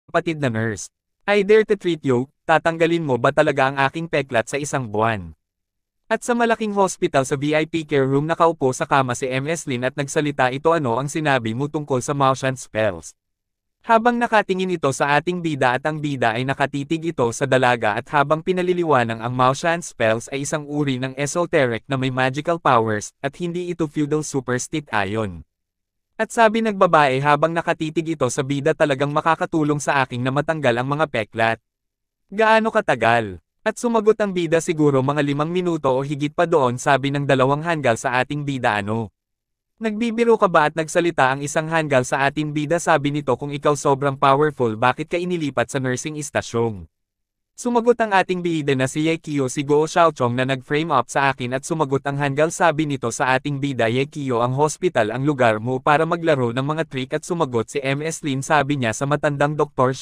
kapatid na nurse. I dare to treat you, tatanggalin mo ba talaga ang aking peklat sa isang buwan? At sa malaking hospital sa VIP care room nakaupo sa kama si MS Lin at nagsalita ito ano ang sinabi mo tungkol sa Maushant spells. Habang nakatingin ito sa ating bida at ang bida ay nakatitig ito sa dalaga at habang pinaliliwanang ang Maushant spells ay isang uri ng esoteric na may magical powers at hindi ito feudal superstition. At sabi ng babae habang nakatitig ito sa bida talagang makakatulong sa aking na matanggal ang mga peklat. Gaano katagal? At sumagot ang bida siguro mga 5 minuto o higit pa doon sabi ng dalawang hanggal sa ating bida ano. Nagbibiro ka ba at nagsalita ang isang hanggal sa ating bida sabi nito kung ikaw sobrang powerful bakit ka inilipat sa nursing istasyon. Sumagot ang ating bida na si Yekio si Go Xiaochong na nag-frame up sa akin at sumagot ang hanggal sabi nito sa ating bida Yekio ang hospital ang lugar mo para maglaro ng mga trick at sumagot si MS Lin sabi niya sa matandang doktor